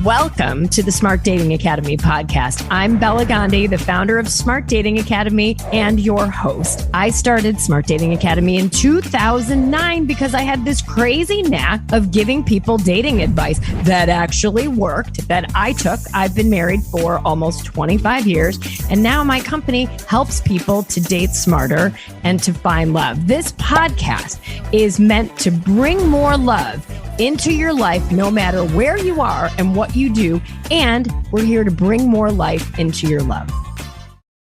Welcome to the Smart Dating Academy podcast. I'm Bela Gandhi, the founder of Smart Dating Academy and your host. I started Smart Dating Academy in 2009 because I had this crazy knack of giving people dating advice that actually worked, that I took. I've been married for almost 25 years, and now my company helps people to date smarter and to find love. This podcast is meant to bring more love into your life, no matter where you are and what you do. And we're here to bring more life into your love.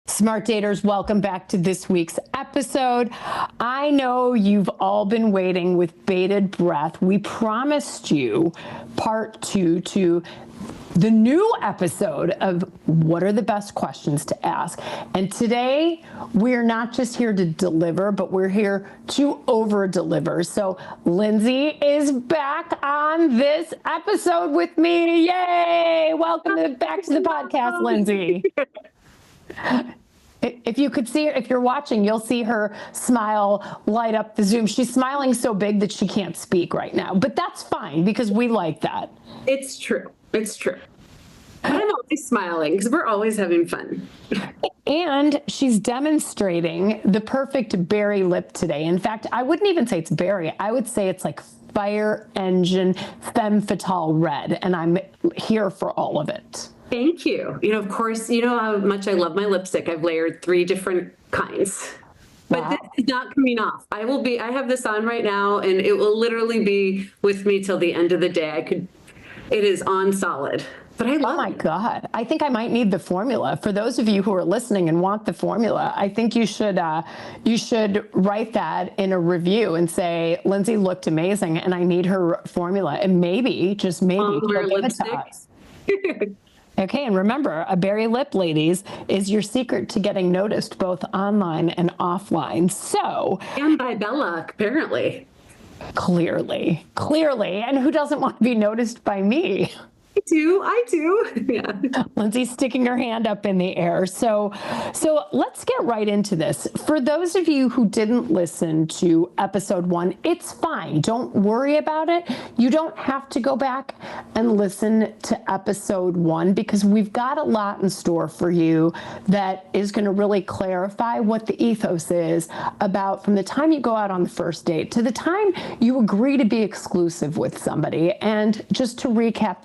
Smart daters, welcome back to this week's episode. I know you've all been waiting with bated breath. We promised you part 2 to the new episode of what are the best questions to ask. And today, we're not just here to deliver, but we're here to over-deliver. So Lindsay is back on this episode with me. Yay! Welcome back to the podcast, Lindsay. If you could see her, if you're watching, you'll see her smile light up the Zoom. She's smiling so big that she can't speak right now, but that's fine because we like that. It's true. It's true. But I'm always smiling because we're always having fun. And she's demonstrating the perfect berry lip today. In fact, I wouldn't even say it's berry. I would say it's like fire engine femme fatale red. And I'm here for all of it. Thank you. You know, of course, you know how much I love my lipstick. I've layered 3 different kinds. But wow. This is not coming off. I have this on right now, and it will literally be with me till the end of the day. It is on solid. But I love Oh my God. I think I might need the formula. For those of you who are listening and want the formula, I think you should write that in a review and say, Lindsay looked amazing and I need her formula. And maybe, just maybe, she'll give it to us. Okay, and remember, a berry lip, ladies, is your secret to getting noticed both online and offline. So, and by Bella, Clearly. And who doesn't want to be noticed by me? I do. Yeah. Lindsay's sticking her hand up in the air. So let's get right into this. For those of you who didn't listen to episode 1, it's fine. Don't worry about it. You don't have to go back and listen to episode 1 because we've got a lot in store for you that is going to really clarify what the ethos is about from the time you go out on the first date to the time you agree to be exclusive with somebody. And just to recap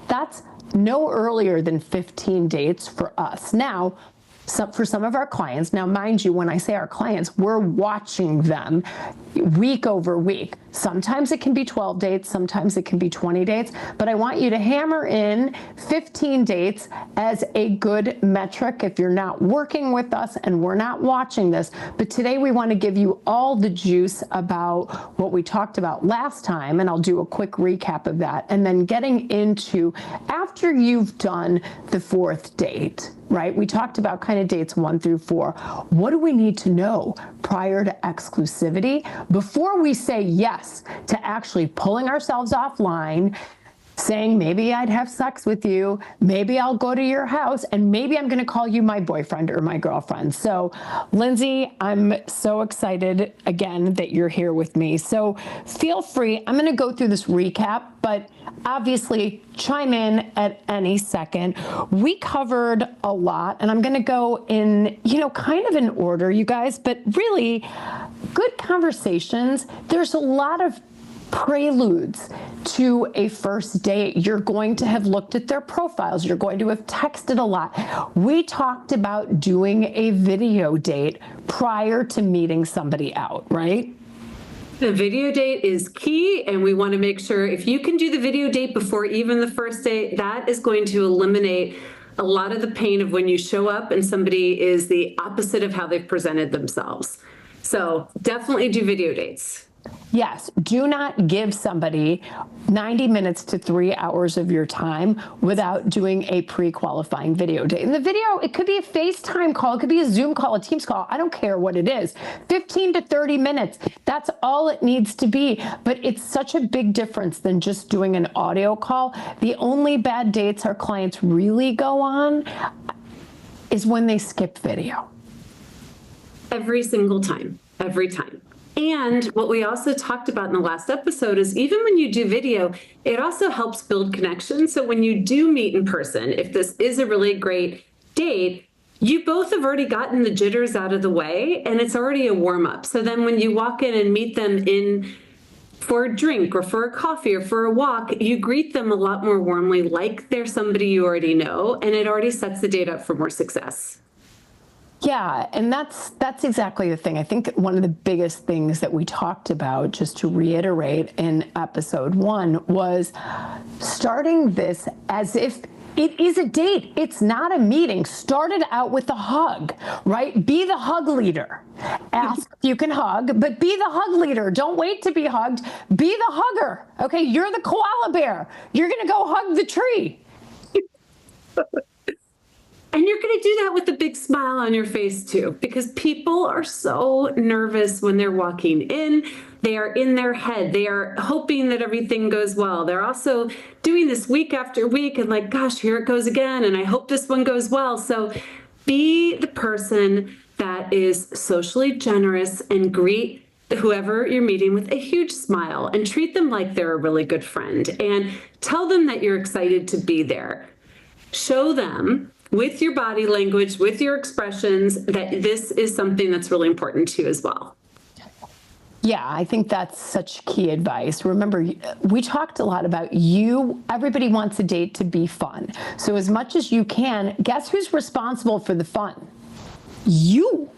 that's no earlier than 15 dates for us. Now, for some of our clients, now mind you, when I say our clients, we're watching them week over week. Sometimes it can be 12 dates, sometimes it can be 20 dates, but I want you to hammer in 15 dates as a good metric if you're not working with us and we're not watching this. But today we want to give you all the juice about what we talked about last time, and I'll do a quick recap of that, and then getting into after you've done the 4th date. Right? We talked about kind of dates 1 through 4. What do we need to know prior to exclusivity before we say yes to actually pulling ourselves offline, saying maybe I'd have sex with you, maybe I'll go to your house, and maybe I'm going to call you my boyfriend or my girlfriend. So, Lindsay, I'm so excited again that you're here with me. So feel free. I'm going to go through this recap, but obviously chime in at any second. We covered a lot, and I'm going to go in, kind of in order, you guys, but really good conversations. There's a lot of preludes to a first date. You're going to have looked at their profiles. You're going to have texted a lot. We talked about doing a video date prior to meeting somebody out, right? The video date is key, and we want to make sure if you can do the video date before even the first date, that is going to eliminate a lot of the pain of when you show up and somebody is the opposite of how they've presented themselves. So definitely do video dates. Yes, do not give somebody 90 minutes to 3 hours of your time without doing a pre-qualifying video date. And the video, it could be a FaceTime call, it could be a Zoom call, a Teams call, I don't care what it is. 15 to 30 minutes, that's all it needs to be. But it's such a big difference than just doing an audio call. The only bad dates our clients really go on is when they skip video. Every single time, every time. And what we also talked about in the last episode is even when you do video, it also helps build connection. So when you do meet in person, if this is a really great date, you both have already gotten the jitters out of the way and it's already a warm up. So then when you walk in and meet them in for a drink or for a coffee or for a walk, you greet them a lot more warmly, like they're somebody you already know, and it already sets the date up for more success. Yeah, and that's exactly the thing. I think one of the biggest things that we talked about, just to reiterate in episode 1, was starting this as if it is a date. It's not a meeting. Start it out with a hug, right? Be the hug leader. Ask if you can hug, but be the hug leader. Don't wait to be hugged. Be the hugger. Okay, you're the koala bear. You're going to go hug the tree. And you're going to do that with a big smile on your face too, because people are so nervous when they're walking in. They are in their head. They are hoping that everything goes well. They're also doing this week after week and like, gosh, here it goes again. And I hope this one goes well. So be the person that is socially generous and greet whoever you're meeting with a huge smile and treat them like they're a really good friend and tell them that you're excited to be there. Show them with your body language, with your expressions, that this is something that's really important to you as well. Yeah, I think that's such key advice. Remember, we talked a lot about everybody wants a date to be fun. So as much as you can, guess who's responsible for the fun? You.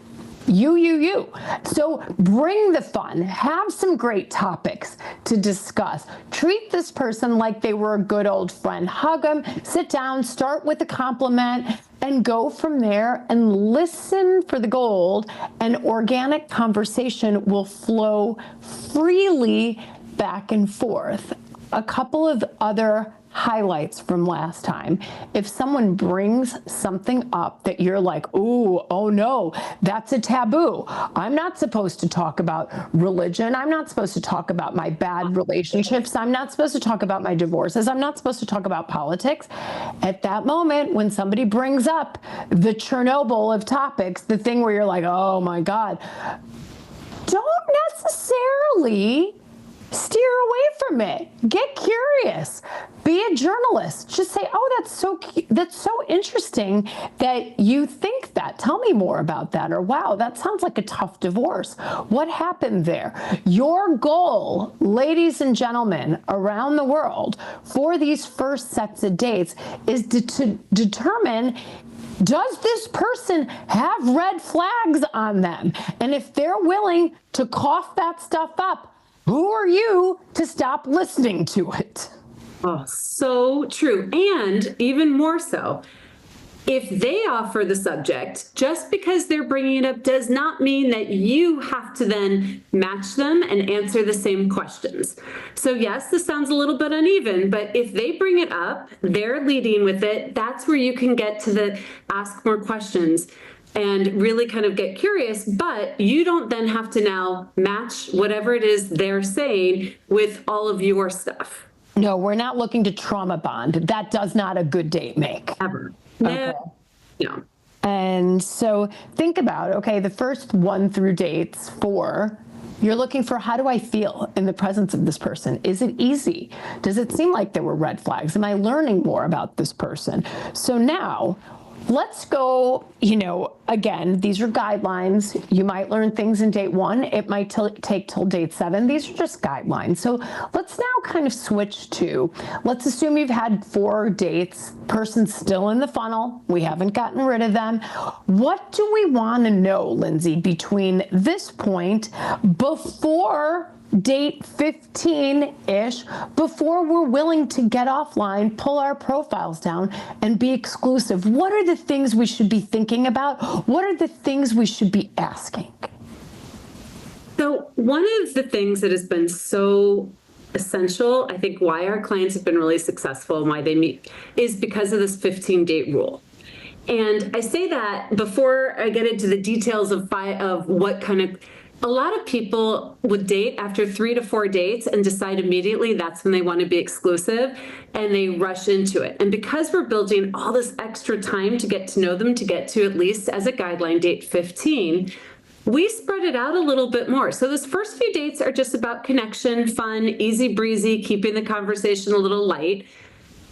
So bring the fun, have some great topics to discuss. Treat this person like they were a good old friend. Hug them, sit down, start with a compliment, and go from there and listen for the gold. And organic conversation will flow freely back and forth. A couple of other highlights from last time. If someone brings something up that you're like, ooh, oh no, that's a taboo. I'm not supposed to talk about religion. I'm not supposed to talk about my bad relationships. I'm not supposed to talk about my divorces. I'm not supposed to talk about politics. At that moment, when somebody brings up the Chernobyl of topics, the thing where you're like, oh my God, don't necessarily steer away from it. Get curious. Be a journalist. Just say, oh, that's so interesting that you think that. Tell me more about that. Or, wow, that sounds like a tough divorce. What happened there? Your goal, ladies and gentlemen, around the world for these first sets of dates is to determine, does this person have red flags on them? And if they're willing to cough that stuff up, who are you to stop listening to it? Oh, so true. And even more so, if they offer the subject, just because they're bringing it up does not mean that you have to then match them and answer the same questions. So yes, this sounds a little bit uneven, but if they bring it up, they're leading with it, that's where you can get to the ask more questions and really kind of get curious, but you don't then have to now match whatever it is they're saying with all of your stuff. No, we're not looking to trauma bond. That does not a good date make. Ever. Okay. No. And so think about, okay, the first 1 through dates 4, you're looking for, how do I feel in the presence of this person? Is it easy? Does it seem like there were red flags? Am I learning more about this person? So now, let's go, again, these are guidelines. You might learn things in date 1. It might take till date 7. These are just guidelines. So let's now kind of switch to, let's assume you've had 4 dates, person's still in the funnel. We haven't gotten rid of them. What do we want to know, Lindsay, between this point before date 15-ish, before we're willing to get offline, pull our profiles down, and be exclusive? What are the things we should be thinking about? What are the things we should be asking? So one of the things that has been so essential, I think why our clients have been really successful and why they meet, is because of this 15-date rule. And I say that before I get into the details of what kind of, a lot of people would date after 3 to 4 dates and decide immediately that's when they want to be exclusive, and they rush into it. And because we're building all this extra time to get to know them, to get to at least as a guideline date 15, we spread it out a little bit more. So those first few dates are just about connection, fun, easy breezy, keeping the conversation a little light.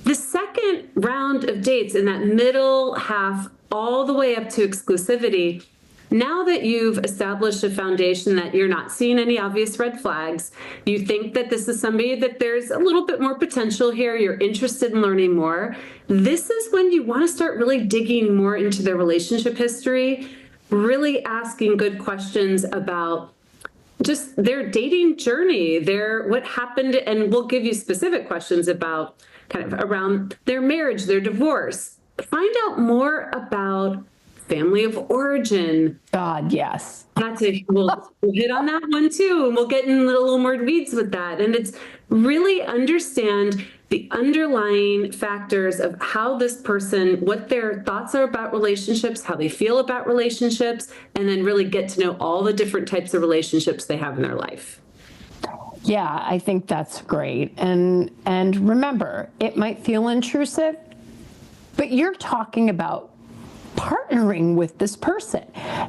The second round of dates in that middle half, all the way up to exclusivity, now that you've established a foundation that you're not seeing any obvious red flags, you think that this is somebody that there's a little bit more potential here, you're interested in learning more, this is when you want to start really digging more into their relationship history, really asking good questions about just their dating journey, what happened, and we'll give you specific questions about kind of around their marriage, their divorce. Find out more about family of origin. God, yes. We'll hit on that one too, and we'll get in a little more weeds with that. And it's really understand the underlying factors of how this person, what their thoughts are about relationships, how they feel about relationships, and then really get to know all the different types of relationships they have in their life. Yeah, I think that's great. And remember, it might feel intrusive, but you're talking about partnering with this person.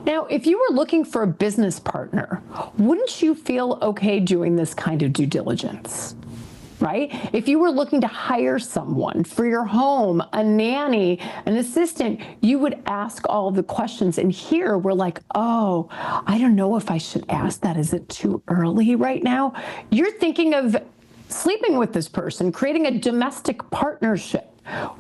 Now, if you were looking for a business partner, wouldn't you feel okay doing this kind of due diligence? Right? If you were looking to hire someone for your home, a nanny, an assistant, you would ask all the questions. And here we're like, oh, I don't know if I should ask that. Is it too early right now? You're thinking of sleeping with this person, creating a domestic partnership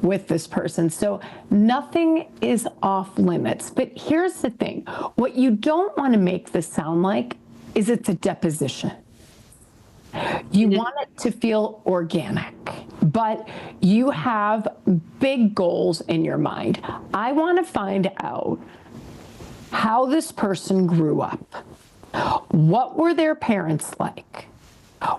with this person. So nothing is off limits. But here's the thing. What you don't want to make this sound like is it's a deposition. You want it to feel organic, but you have big goals in your mind. I want to find out how this person grew up. What were their parents like?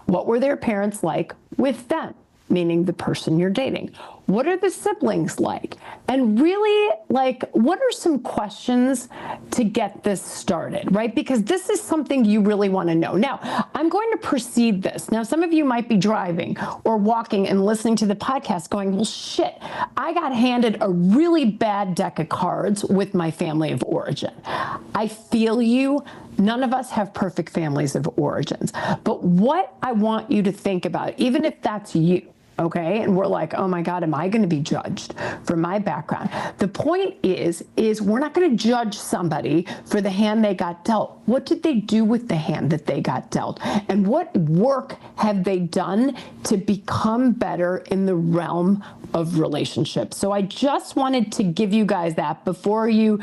What were their parents like with them? Meaning the person you're dating. What are the siblings like? And really, what are some questions to get this started, right? Because this is something you really want to know. Now, I'm going to precede this. Now, some of you might be driving or walking and listening to the podcast going, well, shit, I got handed a really bad deck of cards with my family of origin. I feel you. None of us have perfect families of origins. But what I want you to think about, even if that's you, okay, and we're like, oh my God, am I going to be judged for my background? The point is we're not going to judge somebody for the hand they got dealt. What did they do with the hand that they got dealt? And what work have they done to become better in the realm of relationships? So I just wanted to give you guys that before you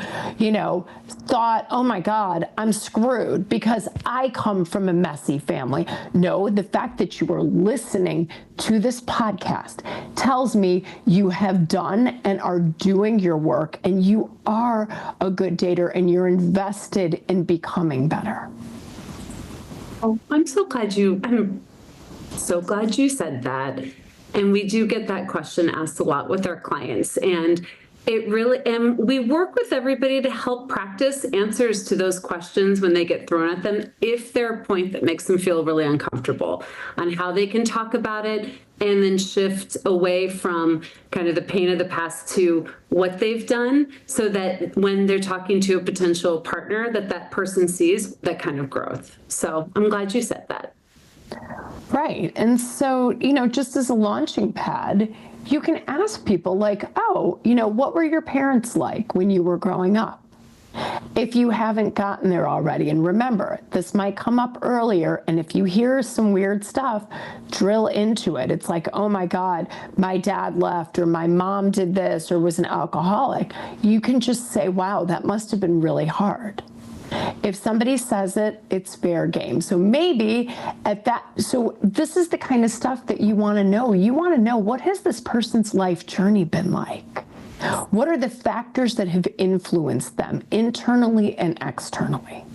thought, oh my God, I'm screwed because I come from a messy family. No, the fact that you are listening to this podcast tells me you have done and are doing your work and you are a good dater and you're invested in becoming better. Oh, I'm so glad you said that. And we do get that question asked a lot with our clients. And we work with everybody to help practice answers to those questions when they get thrown at them, if they're a point that makes them feel really uncomfortable, on how they can talk about it and then shift away from kind of the pain of the past to what they've done, so that when they're talking to a potential partner, that person sees that kind of growth. So I'm glad you said that. Right. And so, just as a launching pad, you can ask people like, oh, what were your parents like when you were growing up? If you haven't gotten there already, and remember, this might come up earlier, and if you hear some weird stuff, drill into it. It's like, oh my God, my dad left, or my mom did this, or was an alcoholic. You can just say, wow, that must have been really hard. If somebody says it, it's fair game. So maybe so this is the kind of stuff that you want to know. You want to know, what has this person's life journey been like? What are the factors that have influenced them internally and externally?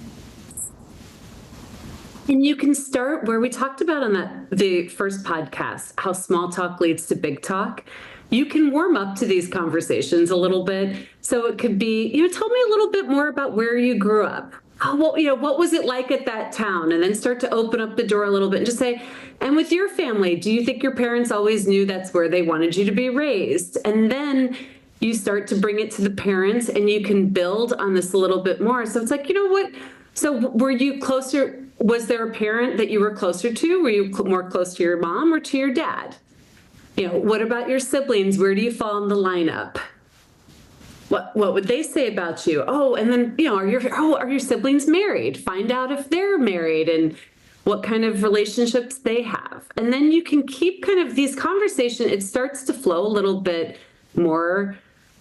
And you can start where we talked about on the first podcast, how small talk leads to big talk. You can warm up to these conversations a little bit. So it could be, tell me a little bit more about where you grew up. What was it like at that town? And then start to open up the door a little bit and just say, and with your family, do you think your parents always knew that's where they wanted you to be raised? And then you start to bring it to the parents and you can build on this a little bit more. So it's like, So were you closer? Was there a parent that you were closer to? Were you more close to your mom or to your dad? What about your siblings? Where do you fall in the lineup? What would they say about you? Oh, and then, are your siblings married? Find out if they're married and what kind of relationships they have. And then you can keep kind of these conversations, it starts to flow a little bit more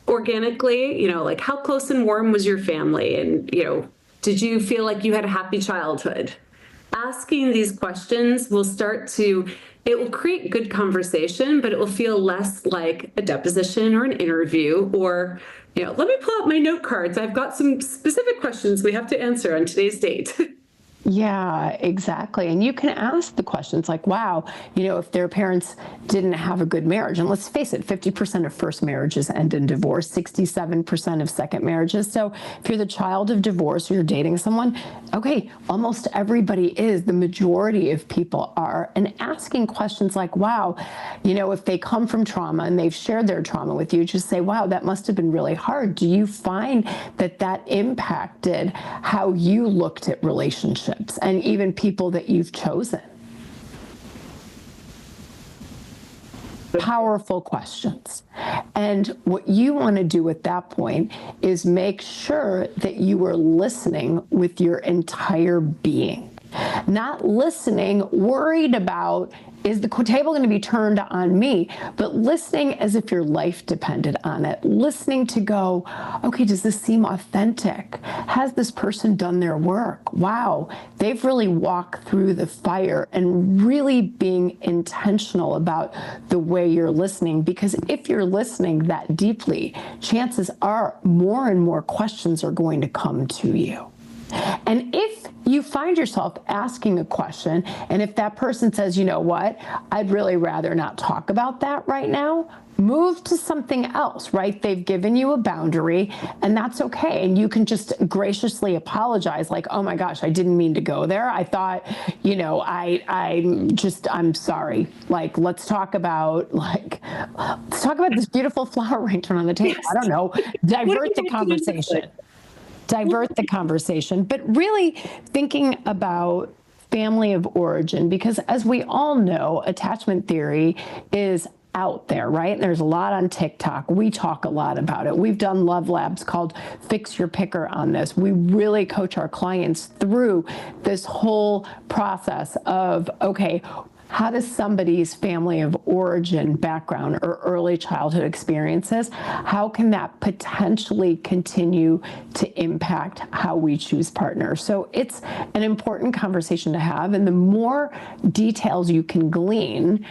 organically, like how close and warm was your family? And, did you feel like you had a happy childhood? Asking these questions it will create good conversation, but it will feel less like a deposition or an interview or, let me pull out my note cards. I've got some specific questions we have to answer on today's date. Yeah, exactly. And you can ask the questions like, wow, if their parents didn't have a good marriage, and let's face it, 50% of first marriages end in divorce, 67% of second marriages. So if you're the child of divorce or you're dating someone, okay, almost everybody is, the majority of people are, and asking questions like, wow, if they come from trauma and they've shared their trauma with you, just say, wow, that must have been really hard. Do you find that impacted how you looked at relationships? And even people that you've chosen? Powerful questions. And what you want to do at that point is make sure that you are listening with your entire being. Not listening worried about, is the table going to be turned on me? But listening as if your life depended on it. Listening to go, okay, does this seem authentic? Has this person done their work? Wow, they've really walked through the fire, and really being intentional about the way you're listening. Because if you're listening that deeply, chances are more and more questions are going to come to you. And if you find yourself asking a question, and if that person says, you know what, I'd really rather not talk about that right now, move to something else, right? They've given you a boundary, and that's okay. And you can just graciously apologize, like, oh my gosh, I didn't mean to go there. I thought, I'm sorry. Like, let's talk about this beautiful flower arrangement on the table. I don't know, divert the conversation, but really thinking about family of origin, because as we all know, attachment theory is out there, right? There's a lot on TikTok. We talk a lot about it. We've done love labs called Fix Your Picker on this. We really coach our clients through this whole process of, okay, how does somebody's family of origin background or early childhood experiences, how can that potentially continue to impact how we choose partners? So it's an important conversation to have. And the more details you can glean,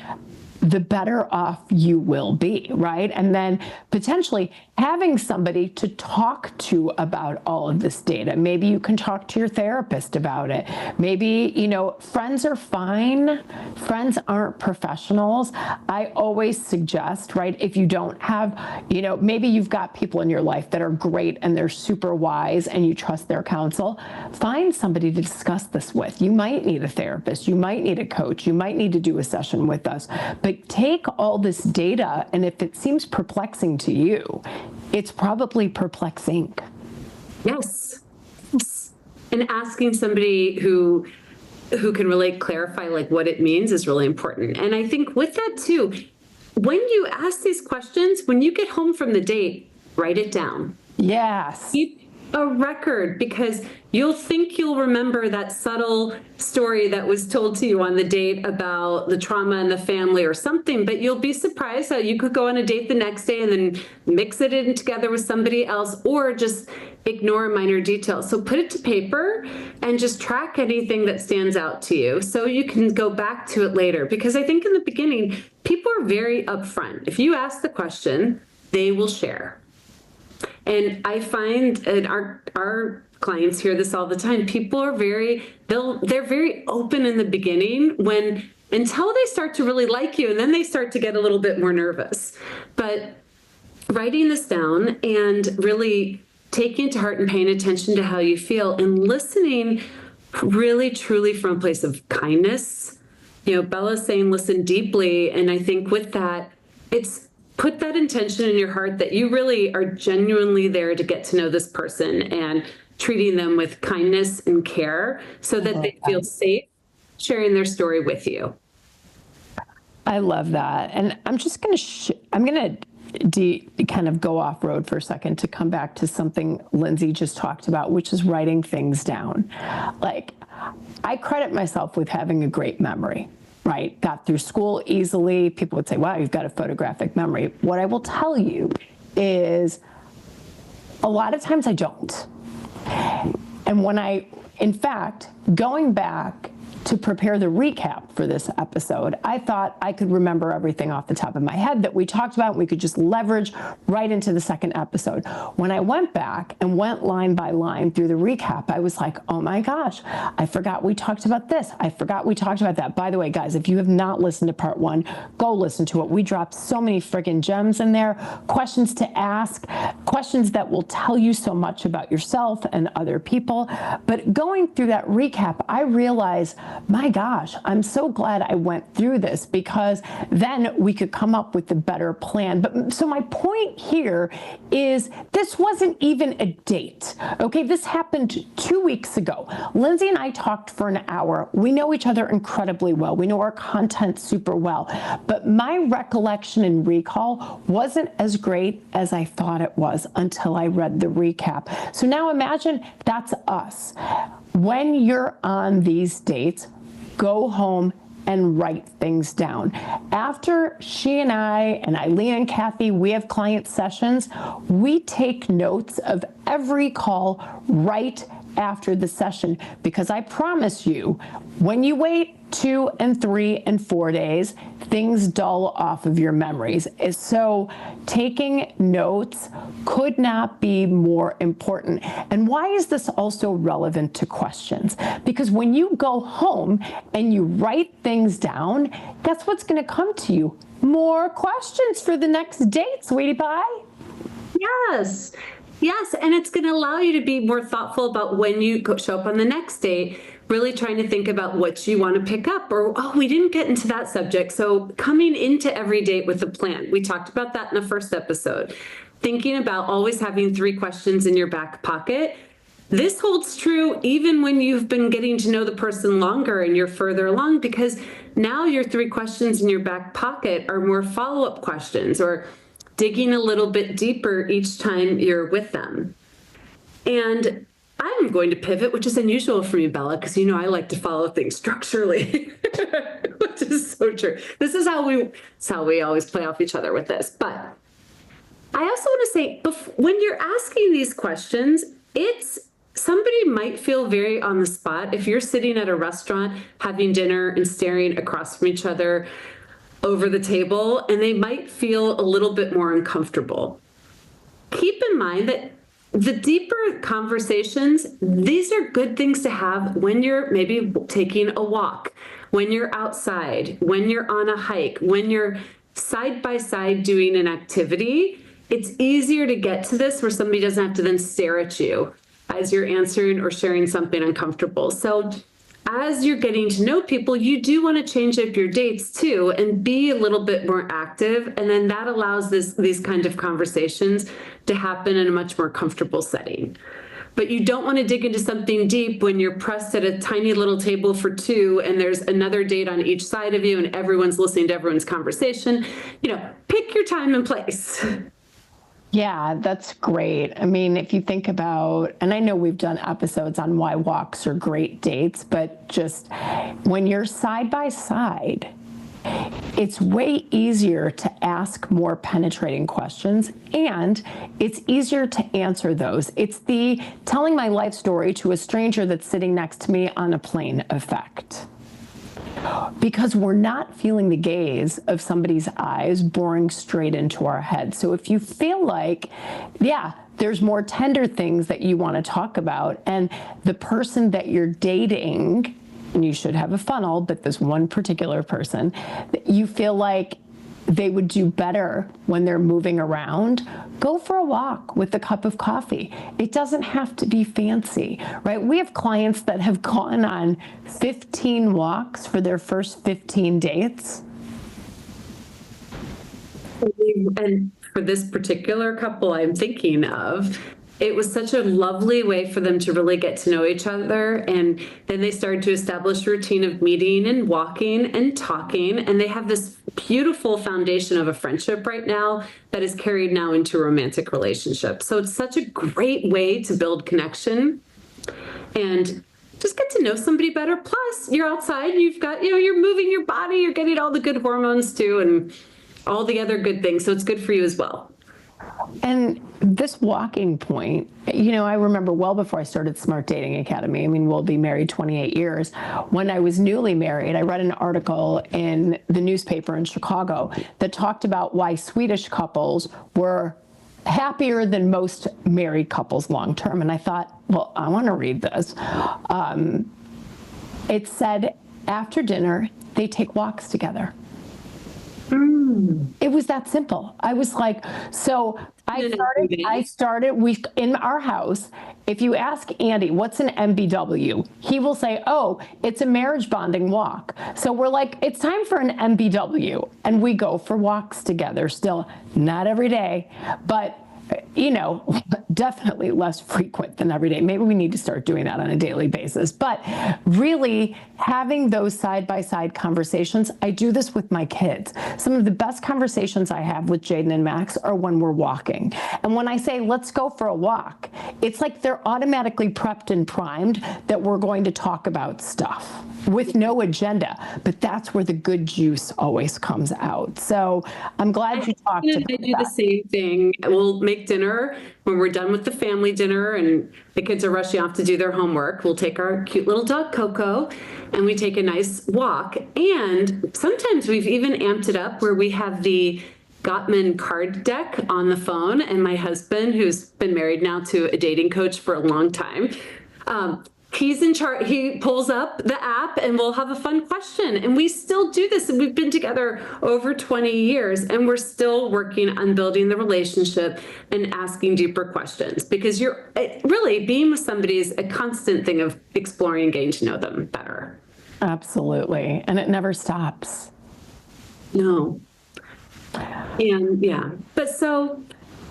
the better off you will be, right? And then potentially having somebody to talk to about all of this data. Maybe you can talk to your therapist about it. Maybe, friends are fine. Friends aren't professionals. I always suggest, right, if you don't have, maybe you've got people in your life that are great and they're super wise and you trust their counsel, find somebody to discuss this with. You might need a therapist. You might need a coach. You might need to do a session with us. But take all this data, and if it seems perplexing to you, it's probably perplexing. Yes. And asking somebody who can really clarify what it means is really important. And I think with that too, when you ask these questions, when you get home from the date, write it down. Yes. Keep a record, because you'll think you'll remember that subtle story that was told to you on the date about the trauma in the family or something, but you'll be surprised how you could go on a date the next day and then mix it in together with somebody else, or just ignore minor details. So put it to paper and just track anything that stands out to you so you can go back to it later. Because I think in the beginning, people are very upfront. If you ask the question, they will share. And I find, and our clients hear this all the time, people are they're very open in the beginning until they start to really like you, and then they start to get a little bit more nervous. But writing this down and really taking it to heart and paying attention to how you feel and listening really truly from a place of kindness. Bella's saying listen deeply, and I think with that, it's put that intention in your heart that you really are genuinely there to get to know this person, and treating them with kindness and care so that they feel safe sharing their story with you. I love that. And I'm just going to kind of go off road for a second to come back to something Lindsay just talked about, which is writing things down. Like, I credit myself with having a great memory, right? Got through school easily. People would say, wow, you've got a photographic memory. What I will tell you is a lot of times I don't. And in fact, going back to prepare the recap for this episode, I thought I could remember everything off the top of my head that we talked about, and we could just leverage right into the second episode. When I went back and went line by line through the recap, I was like, oh my gosh, I forgot we talked about this. I forgot we talked about that. By the way, guys, if you have not listened to part 1, go listen to it. We dropped so many friggin' gems in there, questions to ask, questions that will tell you so much about yourself and other people. But going through that recap, I realized, my gosh, I'm so glad I went through this, because then we could come up with a better plan. But so my point here is this wasn't even a date. Okay, this happened 2 weeks ago. Lindsay and I talked for an hour. We know each other incredibly well. We know our content super well. But my recollection and recall wasn't as great as I thought it was until I read the recap. So now imagine that's us. When you're on these dates, go home and write things down. After she and Eileen and Kathy, we have client sessions, we take notes of every call right after the session, because I promise you, when you wait 2 and 3 and 4 days, things dull off of your memories. So taking notes could not be more important. And why is this also relevant to questions? Because when you go home and you write things down, guess what's going to come to you? More questions for the next date, sweetie pie. Yes. Yes, and it's going to allow you to be more thoughtful about when you show up on the next date, really trying to think about what you want to pick up, or, oh, we didn't get into that subject. So coming into every date with a plan. We talked about that in the first episode. Thinking about always having 3 questions in your back pocket. This holds true even when you've been getting to know the person longer and you're further along, because now your 3 questions in your back pocket are more follow-up questions, or digging a little bit deeper each time you're with them. And I'm going to pivot, which is unusual for me, Bella, because you know I like to follow things structurally, which is so true. This is how we always play off each other with this. But I also want to say, when you're asking these questions, somebody might feel very on the spot. If you're sitting at a restaurant having dinner and staring across from each other over the table, and they might feel a little bit more uncomfortable. Keep in mind that the deeper conversations, these are good things to have when you're maybe taking a walk, when you're outside, when you're on a hike, when you're side by side doing an activity. It's easier to get to this where somebody doesn't have to then stare at you as you're answering or sharing something uncomfortable. So as you're getting to know people, you do want to change up your dates too and be a little bit more active. And then that allows these kind of conversations to happen in a much more comfortable setting. But you don't want to dig into something deep when you're pressed at a tiny little table for 2 and there's another date on each side of you and everyone's listening to everyone's conversation. Pick your time and place. Yeah, that's great. I mean, if you think about, and I know we've done episodes on why walks are great dates, but just when you're side by side, it's way easier to ask more penetrating questions, and it's easier to answer those. It's the telling my life story to a stranger that's sitting next to me on a plane effect. Because we're not feeling the gaze of somebody's eyes boring straight into our head. So if you feel like, yeah, there's more tender things that you want to talk about, and the person that you're dating, and you should have a funnel, but this one particular person, you feel like they would do better when they're moving around, go for a walk with a cup of coffee. It doesn't have to be fancy, right? We have clients that have gone on 15 walks for their first 15 dates. And for this particular couple I'm thinking of, it was such a lovely way for them to really get to know each other. And then they started to establish a routine of meeting and walking and talking. And they have this beautiful foundation of a friendship right now that is carried now into a romantic relationship. So it's such a great way to build connection and just get to know somebody better. Plus, you're outside, you've got, you're moving your body, you're getting all the good hormones too, and all the other good things. So it's good for you as well. And this walking point, I remember well before I started Smart Dating Academy. I mean, we'll be married 28 years. When I was newly married, I read an article in the newspaper in Chicago that talked about why Swedish couples were happier than most married couples long term. And I thought, well, I want to read this. It said after dinner, they take walks together. It was that simple. I was like, so I started in our house. If you ask Andy, what's an MBW? He will say, oh, it's a marriage bonding walk. So we're like, it's time for an MBW. And we go for walks together still, not every day, but definitely less frequent than every day. Maybe we need to start doing that on a daily basis. But really having those side-by-side conversations, I do this with my kids. Some of the best conversations I have with Jaden and Max are when we're walking. And when I say, let's go for a walk, it's like they're automatically prepped and primed that we're going to talk about stuff with no agenda. But that's where the good juice always comes out. So I'm glad you talked about that. I do the same thing. We'll make dinner when we're done with the family dinner and the kids are rushing off to do their homework. We'll take our cute little dog Coco and we take a nice walk. And sometimes we've even amped it up where we have the Gottman card deck on the phone, and my husband, who's been married now to a dating coach for a long time, he's in charge. He pulls up the app and we'll have a fun question. And we still do this. And we've been together over 20 years and we're still working on building the relationship and asking deeper questions, because you're really being with somebody is a constant thing of exploring and getting to know them better. Absolutely. And it never stops. No. And yeah, but so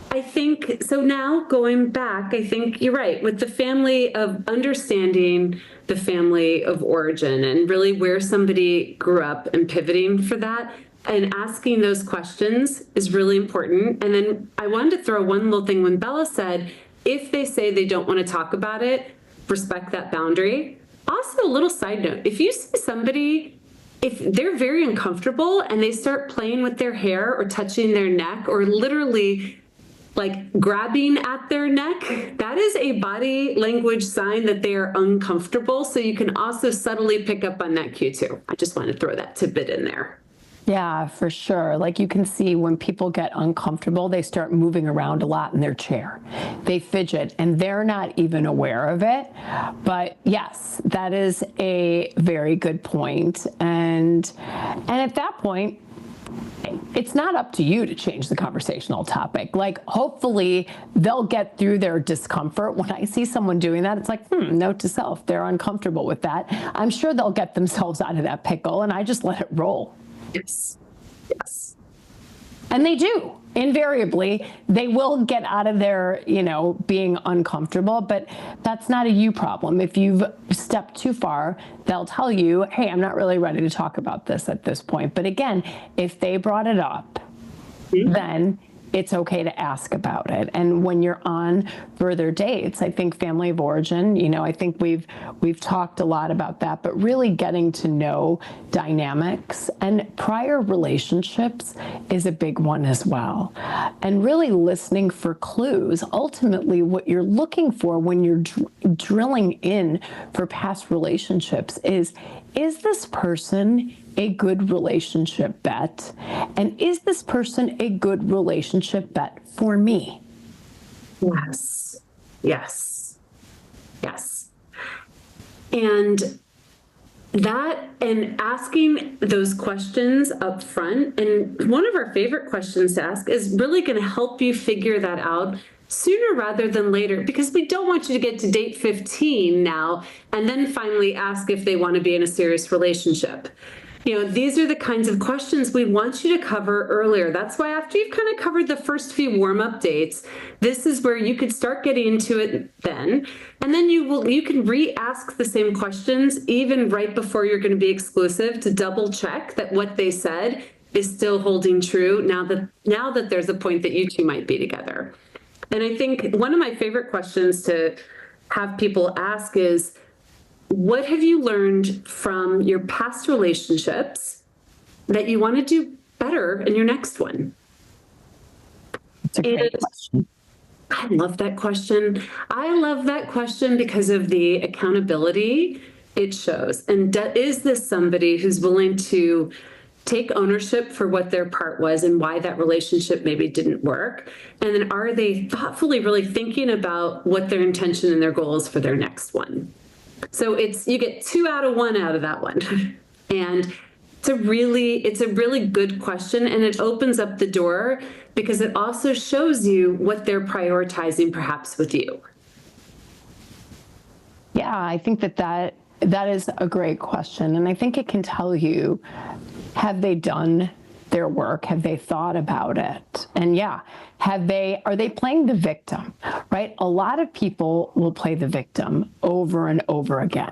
I think, so now going back, I think you're right with the family of understanding the family of origin and really where somebody grew up and pivoting for that and asking those questions is really important. And then I wanted to throw one little thing when Bella said, if they say they don't want to talk about it, respect that boundary. Also, a little side note, if you see somebody, if they're very uncomfortable and they start playing with their hair or touching their neck or literally like grabbing at their neck, that is a body language sign that they are uncomfortable. So you can also subtly pick up on that cue too. I just want to throw that tidbit in there. Yeah, for sure. Like you can see when people get uncomfortable, they start moving around a lot in their chair. They fidget and they're not even aware of it. But yes, that is a very good point. And at that point, it's not up to you to change the conversational topic. Like, hopefully they'll get through their discomfort. When I see someone doing that, it's like, note to self, they're uncomfortable with that. I'm sure they'll get themselves out of that pickle and I just let it roll. Yes. Yes. And they do. Invariably, they will get out of their, being uncomfortable, but that's not a you problem. If you've stepped too far, they'll tell you, hey, I'm not really ready to talk about this at this point. But again, if they brought it up, then it's okay to ask about it. And when you're on further dates, I think family of origin, I think we've talked a lot about that, but really getting to know dynamics and prior relationships is a big one as well. And really listening for clues. Ultimately, what you're looking for when you're drilling in for past relationships is this person a good relationship bet? And is this person a good relationship bet for me? Yes. Yes. Yes. And that, and asking those questions up front, and one of our favorite questions to ask is really going to help you figure that out sooner rather than later, because we don't want you to get to date 15 now and then finally ask if they want to be in a serious relationship. These are the kinds of questions we want you to cover earlier. That's why after you've kind of covered the first few warm-up dates, this is where you could start getting into it then. And then you can re-ask the same questions even right before you're going to be exclusive to double check that what they said is still holding true now that there's a point that you two might be together. And I think one of my favorite questions to have people ask is, what have you learned from your past relationships that you want to do better in your next one? That's a great question. I love that question. I love that question because of the accountability it shows. And is this somebody who's willing to take ownership for what their part was and why that relationship maybe didn't work? And then are they thoughtfully really thinking about what their intention and their goals for their next one? So you get 2 out of 1 out of that one. And it's a really good question, and it opens up the door because it also shows you what they're prioritizing perhaps with you. Yeah, I think that is a great question. And I think it can tell you, have they done their work? Have they thought about it? And yeah, are they playing the victim, right? A lot of people will play the victim over and over again.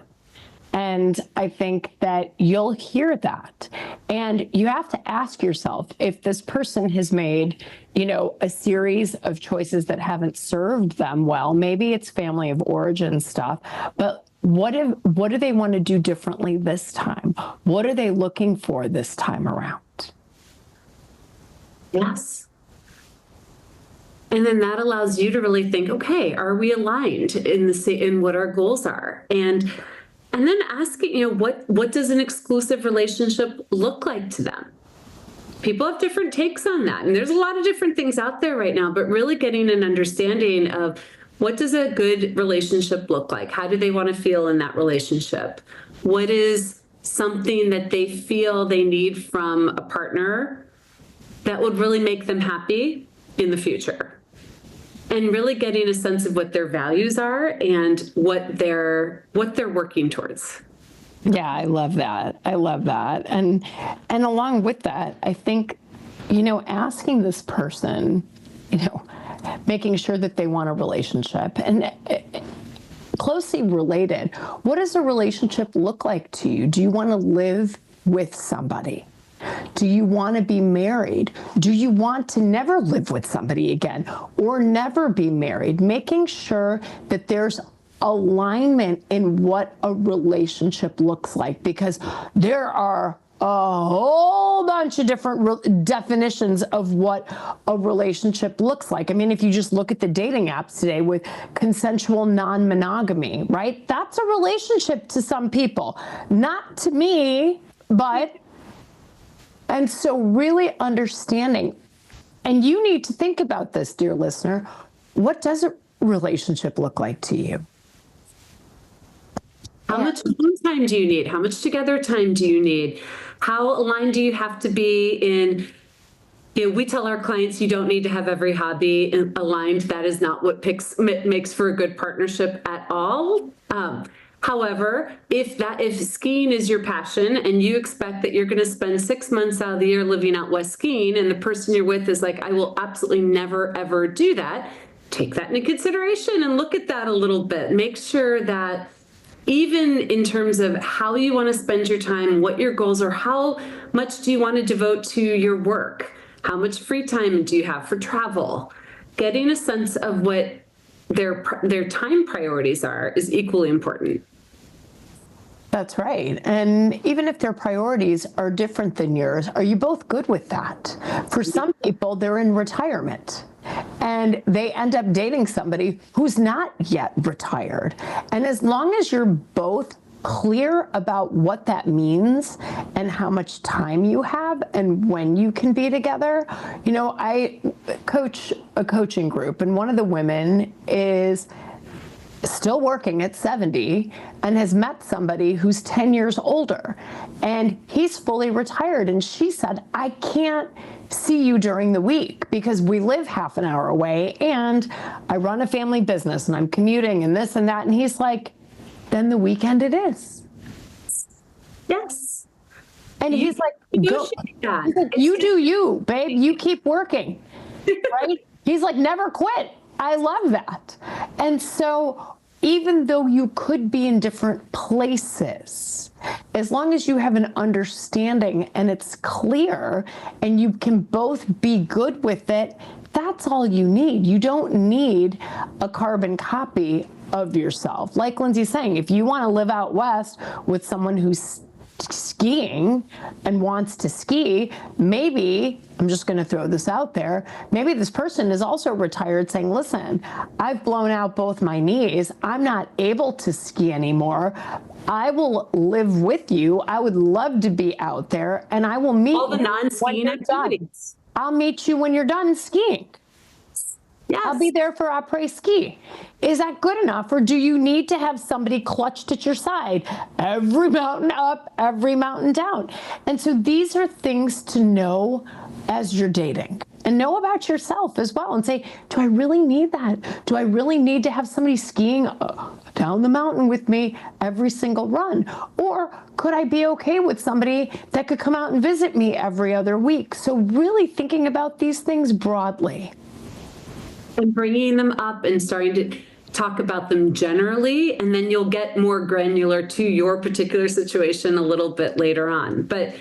And I think that you'll hear that. And you have to ask yourself, if this person has made, a series of choices that haven't served them well, maybe it's family of origin stuff, but what do they want to do differently this time? What are they looking for this time around? Yes. And then that allows you to really think, okay, are we aligned in what our goals are? And then asking, what does an exclusive relationship look like to them? People have different takes on that. And there's a lot of different things out there right now, but really getting an understanding of what does a good relationship look like? How do they want to feel in that relationship? What is something that they feel they need from a partner that would really make them happy in the future? And really getting a sense of what their values are and what they're working towards. Yeah, I love that. And along with that, I think, asking this person, making sure that they want a relationship, and closely related, what does a relationship look like to you? Do you want to live with somebody? Do you want to be married? Do you want to never live with somebody again or never be married? Making sure that there's alignment in what a relationship looks like, because there are a whole bunch of different definitions of what a relationship looks like. I mean, if you just look at the dating apps today with consensual non-monogamy, right? That's a relationship to some people, not to me, but... And so really understanding, and you need to think about this, dear listener, what does a relationship look like to you? How much alone time do you need? How much together time do you need? How aligned do you have to be in, we tell our clients you don't need to have every hobby aligned. That is not what makes for a good partnership at all. However, if skiing is your passion and you expect that you're going to spend 6 months out of the year living out west skiing, and the person you're with is like, I will absolutely never, ever do that, take that into consideration and look at that a little bit. Make sure that even in terms of how you want to spend your time, what your goals are, how much do you want to devote to your work? How much free time do you have for travel? Getting a sense of what their time priorities are is equally important. That's right. And even if their priorities are different than yours, are you both good with that? For some people, they're in retirement and they end up dating somebody who's not yet retired. And as long as you're both clear about what that means and how much time you have and when you can be together. I coach a coaching group, and one of the women is still working at 70 and has met somebody who's 10 years older, and he's fully retired. And she said, I can't see you during the week because we live half an hour away and I run a family business and I'm commuting and this and that. And he's like, then the weekend it is. Yes. And he's like, go, negotiate that. he's like, you do you, babe. You keep working, right? He's like, never quit. I love that. And so even though you could be in different places, as long as you have an understanding and it's clear and you can both be good with it, that's all you need. You don't need a carbon copy of yourself. Like Lindsay's saying, if you want to live out west with someone who's skiing and wants to ski, maybe, I'm just going to throw this out there, maybe this person is also retired saying, listen, I've blown out both my knees. I'm not able to ski anymore. I will live with you. I would love to be out there, and I will meet all the you non-skiing activities. I'll meet you when you're done skiing. Yes. I'll be there for après ski. Is that good enough? Or do you need to have somebody clutched at your side every mountain up, every mountain down? And so these are things to know as you're dating, and know about yourself as well, and say, do I really need that? Do I really need to have somebody skiing down the mountain with me every single run? Or could I be okay with somebody that could come out and visit me every other week? So really thinking about these things broadly. And bringing them up and starting to talk about them generally, and then you'll get more granular to your particular situation a little bit later on. But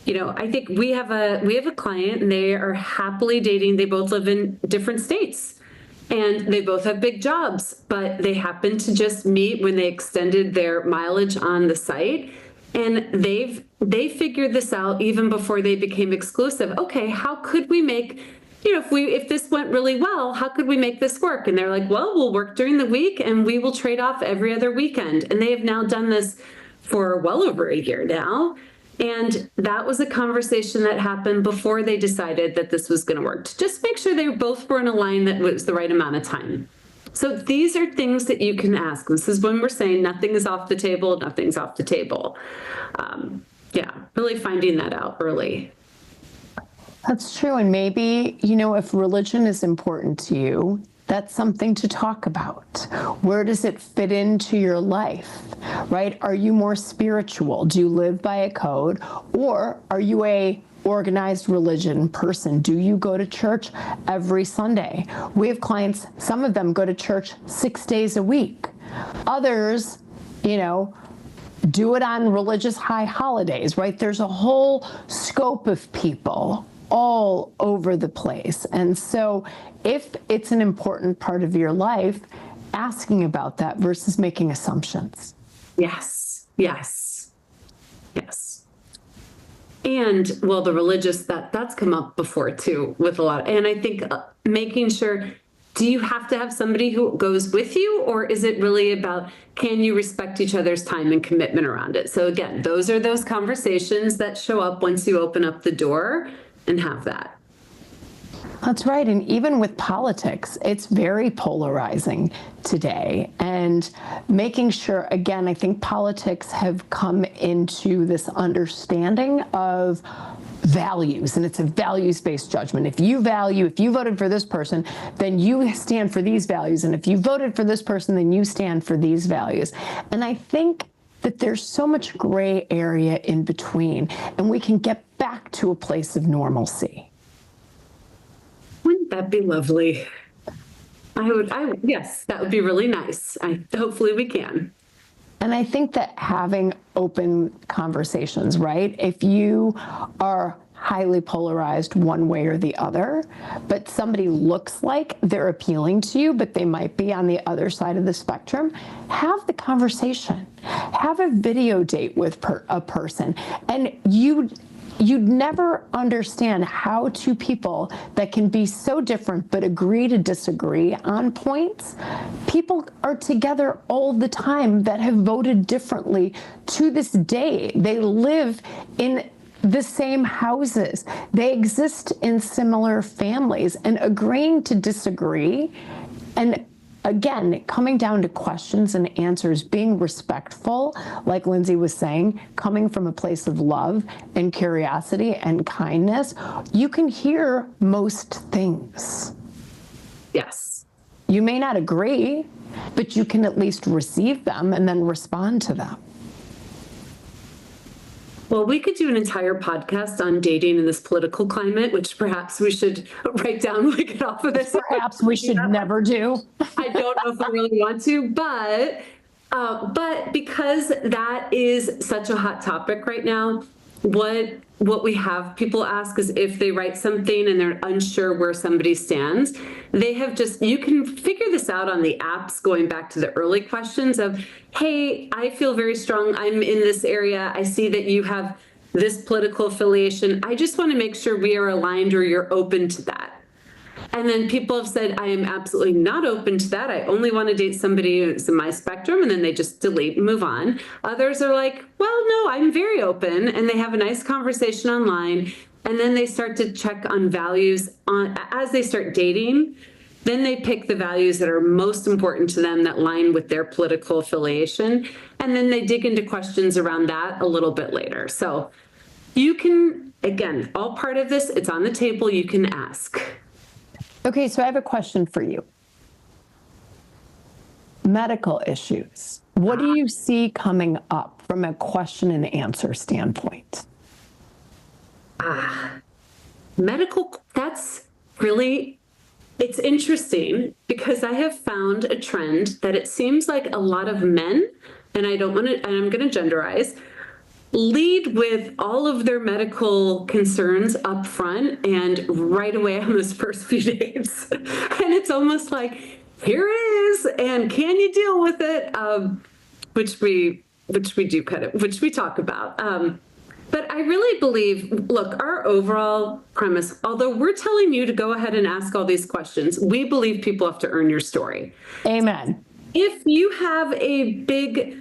I think we have a client, and they are happily dating. They both live in different states, and they both have big jobs, but they happened to just meet when they extended their mileage on the site, and they figured this out even before they became exclusive. Okay, how could we make, if this went really well, how could we make this work? And they're like, well, we'll work during the week and we will trade off every other weekend. And they have now done this for well over a year now. And that was a conversation that happened before they decided that this was going to work, to just make sure they both were in a line that was the right amount of time. So these are things that you can ask. This is when we're saying nothing is off the table, nothing's off the table. Really finding that out early. That's true. And maybe, if religion is important to you, that's something to talk about. Where does it fit into your life, right? Are you more spiritual? Do you live by a code? Or are you a organized religion person? Do you go to church every Sunday? We have clients, some of them go to church 6 days a week. Others, do it on religious high holidays, right? There's a whole scope of people all over the place. And so if it's an important part of your life, asking about that versus making assumptions. Yes. And well, the religious, that's come up before too with a lot. And I think making sure, do you have to have somebody who goes with you, or is it really about, can you respect each other's time and commitment around it? So again, those are those conversations that show up once you open up the door and have that. That's right. And even with politics, it's very polarizing today. And making sure, again, I think politics have come into this understanding of values, and it's a values-based judgment. If you voted for this person, then you stand for these values. And if you voted for this person, then you stand for these values. And I think that there's so much gray area in between, and we can get back to a place of normalcy. Wouldn't that be lovely? Yes, that would be really nice. Hopefully we can. And I think that having open conversations, right? If you are highly polarized one way or the other, but somebody looks like they're appealing to you, but they might be on the other side of the spectrum, have the conversation. Have a video date with a person. And you'd never understand how two people that can be so different but agree to disagree on points. People are together all the time that have voted differently to this day. They live in the same houses. They exist in similar families, and agreeing to disagree, and again, coming down to questions and answers, being respectful, like Lindsay was saying, coming from a place of love and curiosity and kindness, you can hear most things. Yes. You may not agree, but you can at least receive them and then respond to them. Well, we could do an entire podcast on dating in this political climate, which perhaps we should write down when we get off of this. Perhaps we should never do. I don't know if I really want to, but because that is such a hot topic right now, what we have people ask is if they write something and they're unsure where somebody stands, you can figure this out on the apps going back to the early questions of, hey, I feel very strong. I'm in this area. I see that you have this political affiliation. I just want to make sure we are aligned or you're open to that. And then people have said, I am absolutely not open to that. I only want to date somebody who's in my spectrum. And then they just delete and move on. Others are like, well, no, I'm very open. And they have a nice conversation online. And then they start to check on values as they start dating. Then they pick the values that are most important to them that line with their political affiliation. And then they dig into questions around that a little bit later. So you can, again, all part of this, it's on the table. You can ask. Okay, so I have a question for you. Medical issues. What do you see coming up from a question and answer standpoint? That's really, it's interesting because I have found a trend that it seems like a lot of men, and I'm going to genderize, lead with all of their medical concerns up front and right away on those first few dates. And it's almost like, here it is, and can you deal with it? Which we talk about. But I really believe, look, our overall premise, although we're telling you to go ahead and ask all these questions, we believe people have to earn your story. Amen. If you have a big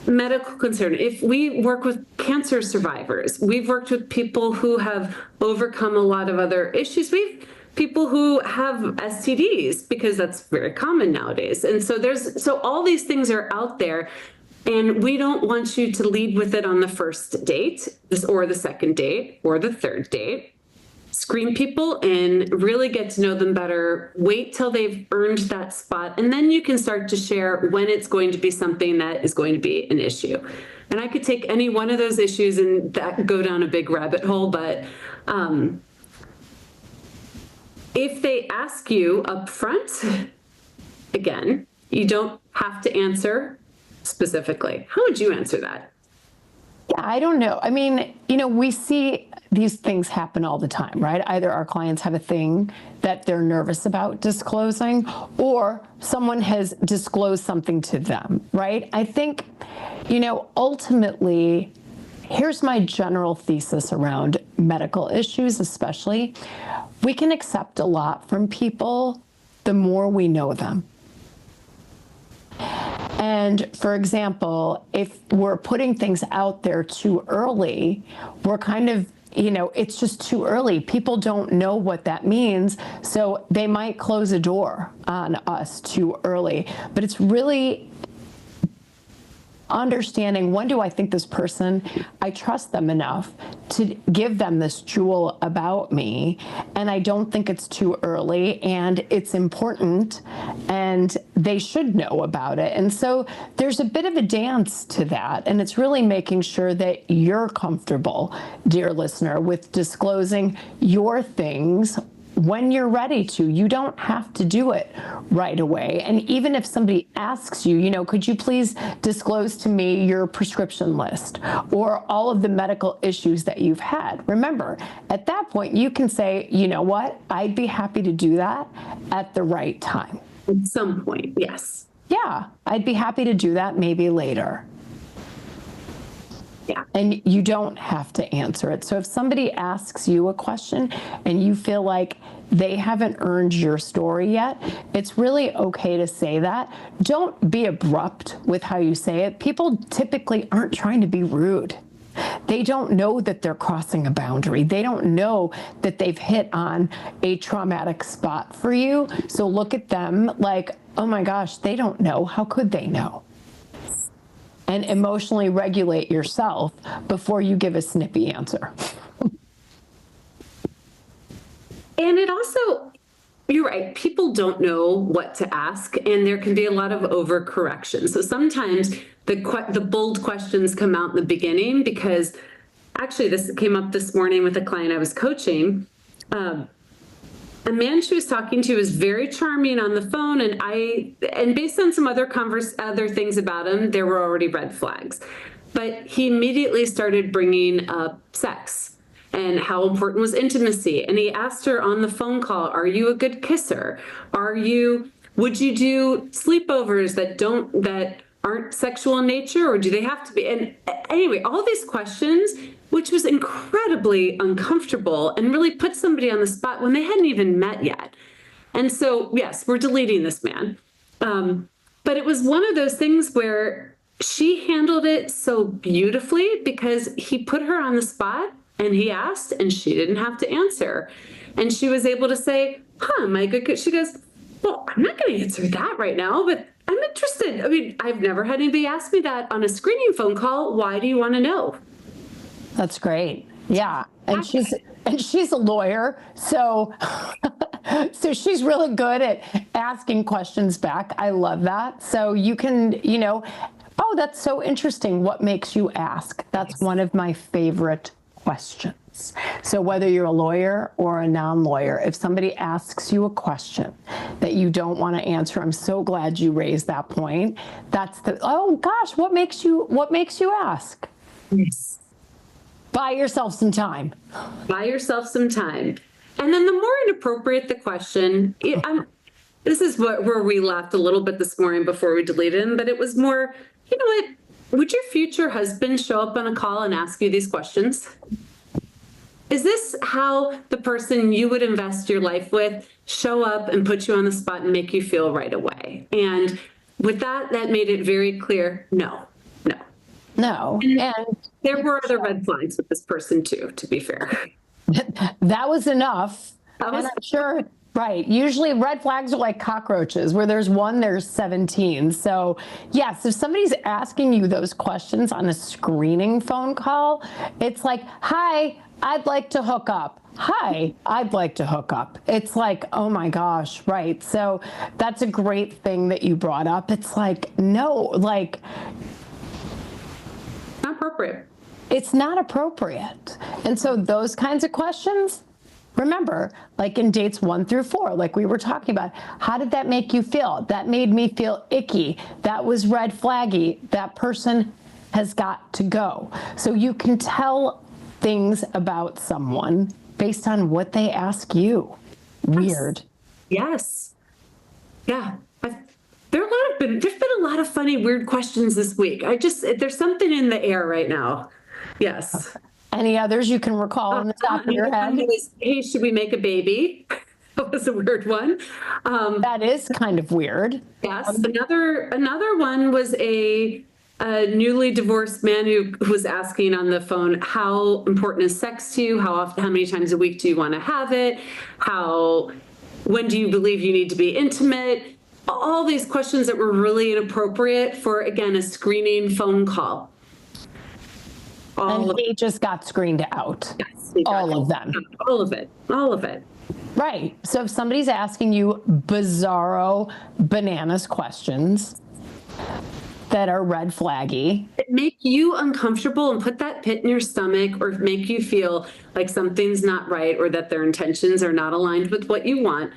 medical concern, if we work with cancer survivors, we've worked with people who have overcome a lot of other issues. We've people who have STDs because that's very common nowadays. And so all these things are out there, and we don't want you to lead with it on the first date or the second date or the third date. Screen people and really get to know them better. Wait till they've earned that spot, and then you can start to share when it's going to be something that is going to be an issue. And I could take any one of those issues and go down a big rabbit hole, but if they ask you up front, again, you don't have to answer specifically. How would you answer that? Yeah, I don't know. I mean, we see these things happen all the time, right? Either our clients have a thing that they're nervous about disclosing, or someone has disclosed something to them, right? I think, ultimately, here's my general thesis around medical issues, especially. We can accept a lot from people the more we know them. And for example, if we're putting things out there too early, we're kind of, it's just too early. People don't know what that means. So they might close a door on us too early. But it's really understanding, when do I think this person, I trust them enough to give them this jewel about me, and I don't think it's too early, and it's important, and they should know about it. And so there's a bit of a dance to that, and it's really making sure that you're comfortable, dear listener, with disclosing your things when you're ready to. You don't have to do it right away. And even if somebody asks you, could you please disclose to me your prescription list or all of the medical issues that you've had? Remember, at that point, you can say, you know what, I'd be happy to do that at the right time. At some point, yes. Yeah, I'd be happy to do that maybe later. Yeah. And you don't have to answer it. So if somebody asks you a question and you feel like they haven't earned your story yet, it's really okay to say that. Don't be abrupt with how you say it. People typically aren't trying to be rude. They don't know that they're crossing a boundary. They don't know that they've hit on a traumatic spot for you. So look at them like, oh my gosh, they don't know. How could they know? And emotionally regulate yourself before you give a snippy answer. And it also, you're right, people don't know what to ask, and there can be a lot of overcorrection. So sometimes the bold questions come out in the beginning because actually, this came up this morning with a client I was coaching. A man she was talking to was very charming on the phone, and based on some other things about him, there were already red flags. But he immediately started bringing up sex and how important was intimacy. And he asked her on the phone call, "Are you a good kisser? Would you do sleepovers that aren't sexual in nature, or do they have to be?" And anyway, all these questions, which was incredibly uncomfortable and really put somebody on the spot when they hadn't even met yet. And so, yes, we're deleting this man. But it was one of those things where she handled it so beautifully because he put her on the spot and he asked and she didn't have to answer. And she was able to say, my good, she goes, "Well, I'm not going to answer that right now, but I'm interested. I mean, I've never had anybody ask me that on a screening phone call. Why do you want to know?" That's great. Yeah. And she's a lawyer. So so she's really good at asking questions back. I love that. So you can, oh, that's so interesting. What makes you ask? That's one of my favorite questions. So whether you're a lawyer or a non-lawyer, if somebody asks you a question that you don't want to answer, I'm so glad you raised that point. Oh gosh, what makes you ask? Yes. Buy yourself some time. Buy yourself some time. And then the more inappropriate the question, this is where we laughed a little bit this morning before we deleted him, but it was more, you know what, would your future husband show up on a call and ask you these questions? Is this how the person you would invest your life with show up and put you on the spot and make you feel right away? And with that made it very clear, no. And there were other red flags with this person too, to be fair. That was enough. And I'm sure, right. Usually red flags are like cockroaches. Where there's one, there's 17. So yes, if somebody's asking you those questions on a screening phone call, it's like, "Hi, I'd like to hook up." "Hi, I'd like to hook up." It's like, oh my gosh, right. So that's a great thing that you brought up. It's like, no, like, not appropriate. It's not appropriate. And so those kinds of questions, remember, like in dates 1 through 4, like we were talking about, how did that make you feel? That made me feel icky. That was red flaggy. That person has got to go. So you can tell things about someone based on what they ask you. Weird. Yes. Yeah. There's been a lot of funny, weird questions this week. There's something in the air right now. Yes. Any others you can recall on the top of your head? Hey, should we make a baby? That was a weird one. That is kind of weird. Yes. Another one was a newly divorced man who was asking on the phone, how important is sex to you? How many times a week do you want to have it? When do you believe you need to be intimate? All these questions that were really inappropriate for, again, a screening phone call. And he just got screened out. Yes, all of them. All of it. Right. So if somebody's asking you bizarro bananas questions that are red flaggy, that make you uncomfortable and put that pit in your stomach, or make you feel like something's not right, or that their intentions are not aligned with what you want,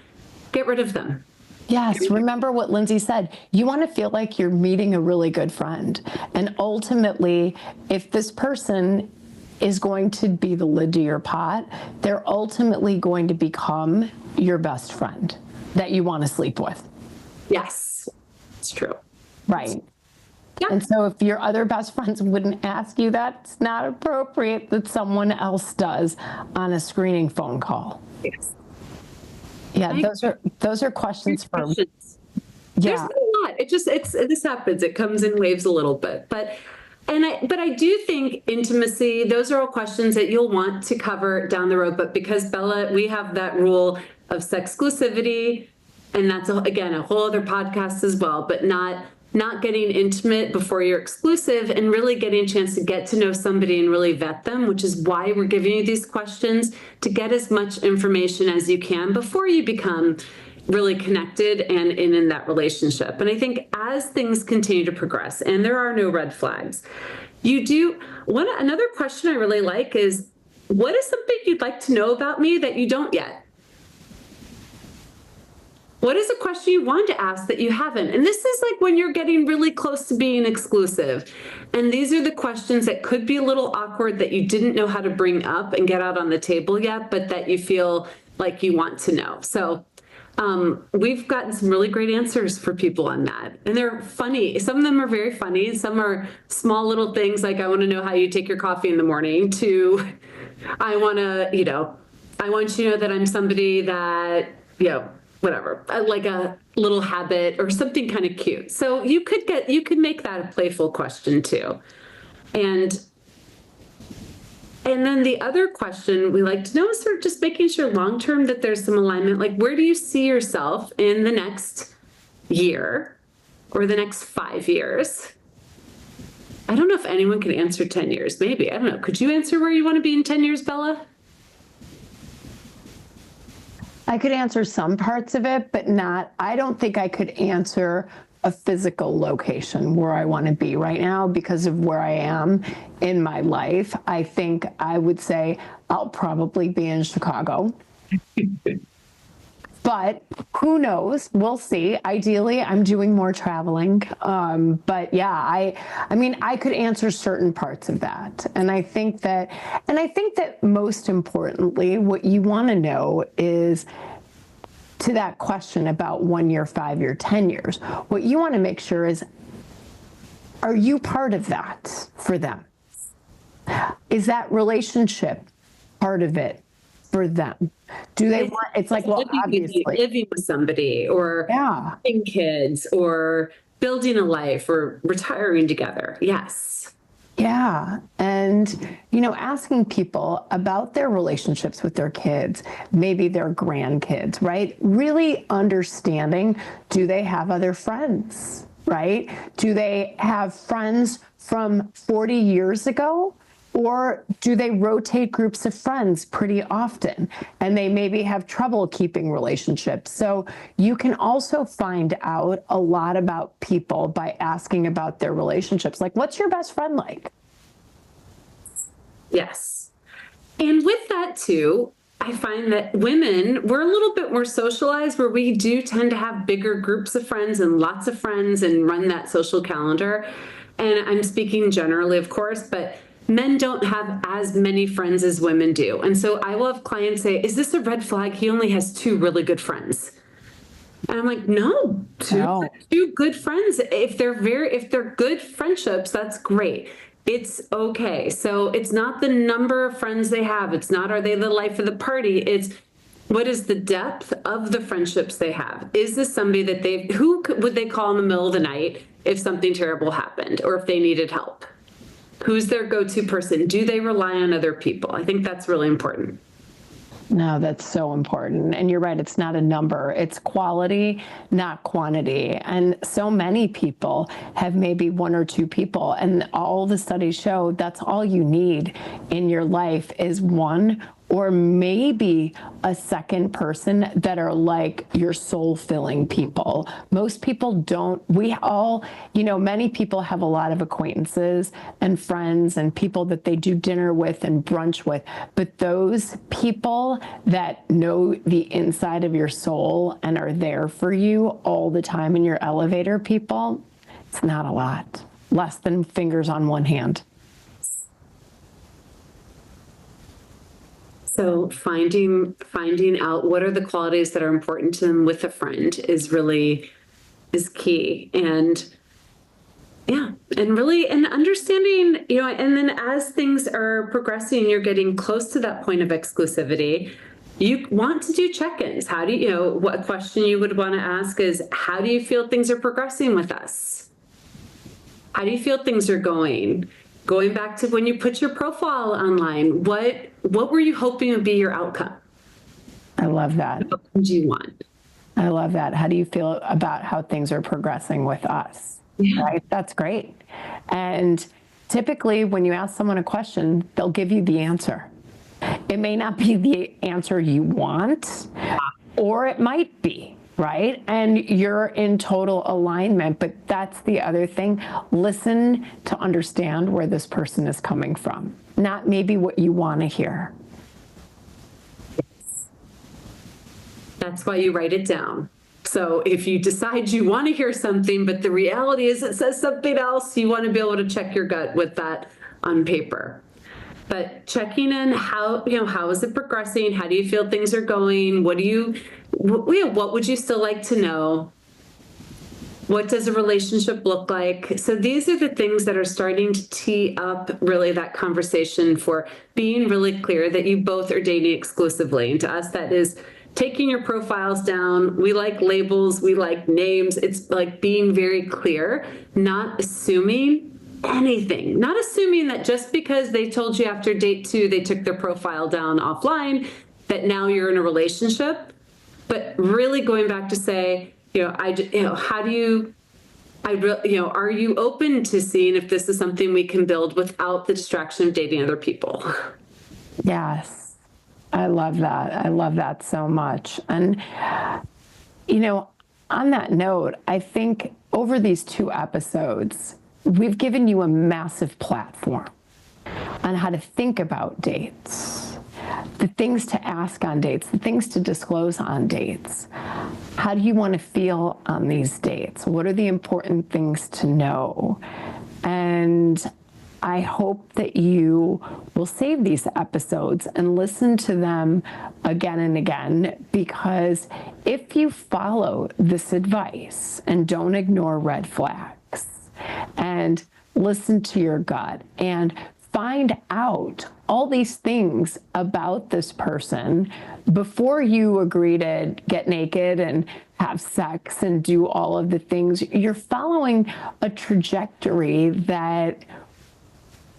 get rid of them. Yes, remember what Lindsay said. You want to feel like you're meeting a really good friend. And ultimately, if this person is going to be the lid to your pot, they're ultimately going to become your best friend that you want to sleep with. Yes, it's true. Right. Yeah. And so if your other best friends wouldn't ask you that, it's not appropriate that someone else does on a screening phone call. Yes. Yeah, those are questions for. Yeah. There's a lot. This happens. It comes in waves a little bit, but I do think intimacy, those are all questions that you'll want to cover down the road. But because Bella, we have that rule of sexclusivity, and that's again a whole other podcast as well, but not getting intimate before you're exclusive, and really getting a chance to get to know somebody and really vet them, which is why we're giving you these questions, to get as much information as you can before you become really connected and in that relationship. And I think as things continue to progress and there are no red flags, Another question I really like is, what is something you'd like to know about me that you don't yet? What is a question you want to ask that you haven't? And this is like when you're getting really close to being exclusive. And these are the questions that could be a little awkward that you didn't know how to bring up and get out on the table yet, but that you feel like you want to know. So we've gotten some really great answers for people on that. And they're funny. Some of them are very funny. Some are small little things like, I want to know how you take your coffee in the morning, to I want you to know that I'm somebody that, whatever, like a little habit or something kind of cute. So you could make that a playful question too. And then the other question we like to know is sort of just making sure long-term that there's some alignment. Like, where do you see yourself in the next year or the next 5 years? I don't know if anyone can answer 10 years. Maybe, I don't know. Could you answer where you want to be in 10 years, Bella? I could answer some parts of it, but I don't think I could answer a physical location where I want to be right now because of where I am in my life. I think I would say I'll probably be in Chicago. But who knows? We'll see. Ideally, I'm doing more traveling. But yeah, I mean, I could answer certain parts of that. And I think that most importantly, what you want to know is, to that question about 1 year, 5 year, 10 years, what you want to make sure is, are you part of that for them? Is that relationship part of it for them? Do they want, it's like, well, obviously living with somebody, or having kids, or building a life, or retiring together. Yes. Yeah. And, asking people about their relationships with their kids, maybe their grandkids, right? Really understanding, do they have other friends, right? Do they have friends from 40 years ago? Or do they rotate groups of friends pretty often, and they maybe have trouble keeping relationships? So you can also find out a lot about people by asking about their relationships. Like, what's your best friend like? Yes. And with that too, I find that women, we're a little bit more socialized, where we do tend to have bigger groups of friends and lots of friends and run that social calendar. And I'm speaking generally, of course, but men don't have as many friends as women do. And so I will have clients say, is this a red flag? He only has 2 really good friends. And I'm like, no, two good friends. If they're good friendships, that's great. It's okay. So it's not the number of friends they have. It's not, are they the life of the party? It's, what is the depth of the friendships they have? Is this somebody that who would they call in the middle of the night if something terrible happened, or if they needed help? Who's their go-to person? Do they rely on other people? I think that's really important. No, that's so important. And you're right, it's not a number. It's quality, not quantity. And so many people have maybe 1 or 2 people, and all the studies show that's all you need in your life is 1 or maybe a second person that are like your soul-filling people. Most people don't. We all, many people have a lot of acquaintances and friends and people that they do dinner with and brunch with, but those people that know the inside of your soul and are there for you all the time in your elevator, people, it's not a lot. Less than fingers on one hand. So finding out what are the qualities that are important to them with a friend is key. And and understanding, and then as things are progressing, you're getting close to that point of exclusivity, you want to do check-ins. How do what question you would want to ask is, how do you feel things are progressing with us? How do you feel things are going? Going back to when you put your profile online, what were you hoping would be your outcome? I love that. What do you want? I love that. How do you feel about how things are progressing with us? Yeah. Right? That's great. And typically when you ask someone a question, they'll give you the answer. It may not be the answer you want, or it might be. right? And you're in total alignment. But that's the other thing. Listen to understand where this person is coming from, not maybe what you want to hear. That's why you write it down. So if you decide you want to hear something, but the reality is it says something else, you want to be able to check your gut with that on paper. But checking in, how is it progressing? How do you feel things are going? What would you still like to know? What does a relationship look like? So these are the things that are starting to tee up really that conversation for being really clear that you both are dating exclusively. And to us, that is taking your profiles down. We like labels, we like names. It's like being very clear, not assuming anything, not assuming that just because they told you after date 2 they took their profile down offline, that now you're in a relationship, but really going back to say, how do you, are you open to seeing if this is something we can build without the distraction of dating other people? Yes, I love that. I love that so much. And, on that note, I think over these 2 episodes, we've given you a massive platform on how to think about dates, the things to ask on dates, the things to disclose on dates. How do you want to feel on these dates? What are the important things to know? And I hope that you will save these episodes and listen to them again and again, because if you follow this advice and don't ignore red flags, and listen to your gut and find out all these things about this person before you agree to get naked and have sex and do all of the things, you're following a trajectory that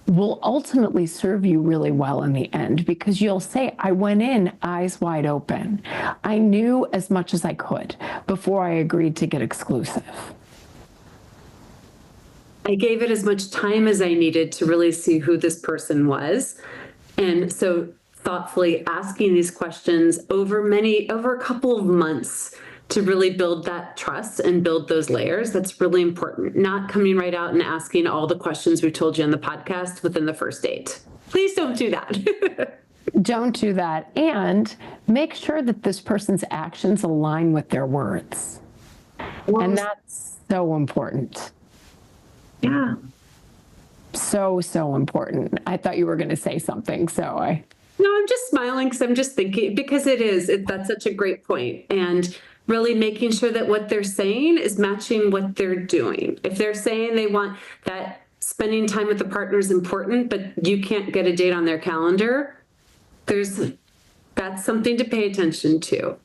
will ultimately serve you really well in the end, because you'll say, I went in eyes wide open. I knew as much as I could before I agreed to get exclusive. I gave it as much time as I needed to really see who this person was. And so thoughtfully asking these questions over a couple of months to really build that trust and build those layers. That's really important. Not coming right out and asking all the questions we told you on the podcast within the first date. Please don't do that. Don't do that. And make sure that this person's actions align with their words. And that's so important. Yeah. So important. I thought you were going to say something, No, I'm just smiling because I'm just thinking, because that's such a great point. And really making sure that what they're saying is matching what they're doing. If they're saying they want that spending time with the partner is important, but you can't get a date on their calendar, that's something to pay attention to.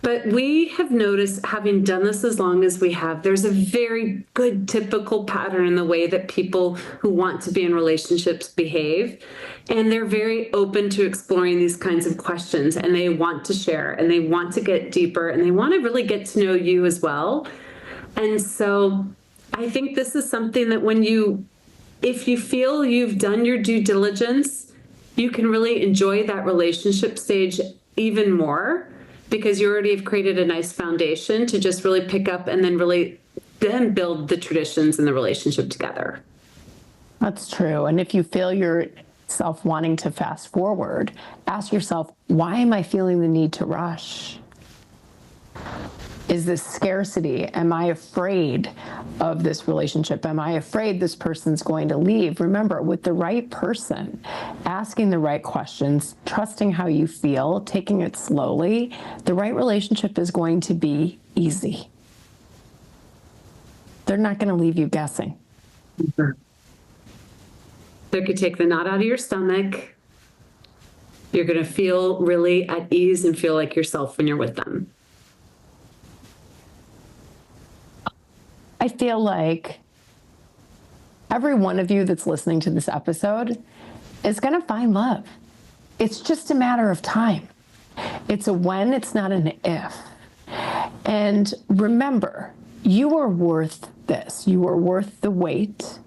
But we have noticed, having done this as long as we have, there's a very good typical pattern in the way that people who want to be in relationships behave. And they're very open to exploring these kinds of questions, and they want to share, and they want to get deeper, and they want to really get to know you as well. And so I think this is something that if you feel you've done your due diligence, you can really enjoy that relationship stage even more, because you already have created a nice foundation to just really pick up and then build the traditions in the relationship together. That's true. And if you feel yourself wanting to fast forward, ask yourself, why am I feeling the need to rush? Is this scarcity? Am I afraid of this relationship? Am I afraid this person's going to leave? Remember, with the right person, asking the right questions, trusting how you feel, taking it slowly, the right relationship is going to be easy. They're not going to leave you guessing. Mm-hmm. They could take the knot out of your stomach. You're going to feel really at ease and feel like yourself when you're with them. I feel like every one of you that's listening to this episode is going to find love. It's just a matter of time. It's a when, it's not an if. And remember, you are worth this. You are worth the wait.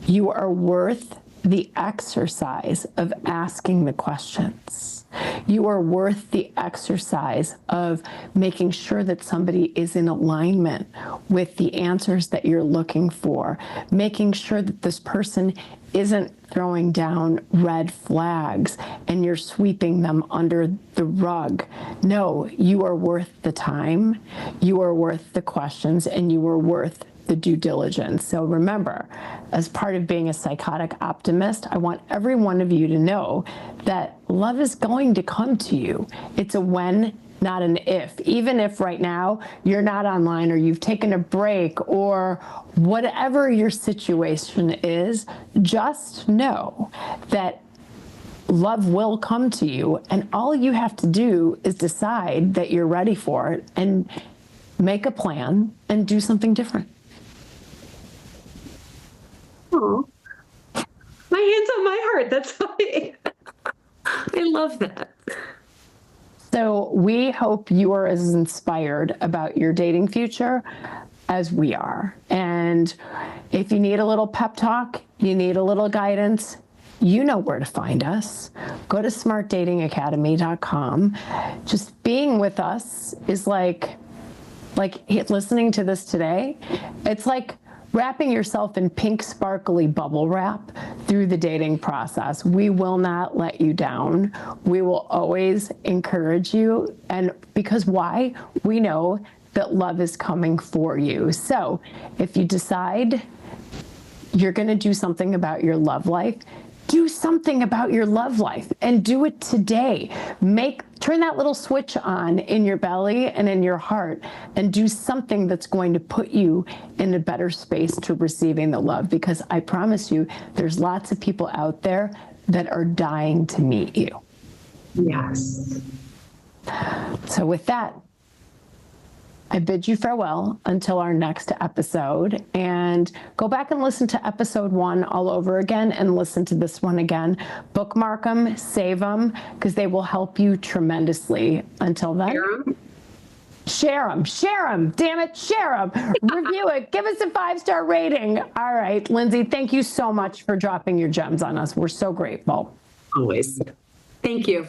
You are worth the exercise of asking the questions. You are worth the exercise of making sure that somebody is in alignment with the answers that you're looking for, making sure that this person isn't throwing down red flags and you're sweeping them under the rug. No, you are worth the time, you are worth the questions, and you are worth the due diligence. So remember, as part of being a psychotic optimist, I want every one of you to know that love is going to come to you. It's a when, not an if. Even if right now you're not online or you've taken a break or whatever your situation is, just know that love will come to you, and all you have to do is decide that you're ready for it and make a plan and do something different. Oh, my hand's on my heart. That's funny. I love that. So we hope you are as inspired about your dating future as we are. And if you need a little pep talk, you need a little guidance, you know where to find us. Go to smartdatingacademy.com. Just being with us is like listening to this today. It's like wrapping yourself in pink sparkly bubble wrap through the dating process. We will not let you down. We will always encourage you. And because why? We know that love is coming for you. So if you decide you're going to do something about your love life, do something about your love life and do it today. Turn that little switch on in your belly and in your heart and do something that's going to put you in a better space to receiving the love, because I promise you, there's lots of people out there that are dying to meet you. Yes. So with that, I bid you farewell until our next episode, and go back and listen to episode 1 all over again and listen to this one again. Bookmark them, save them, because they will help you tremendously. Until then, share them, damn it, share them, review it, give us a 5-star rating. All right, Lindsay, thank you so much for dropping your gems on us. We're so grateful. Always. Thank you.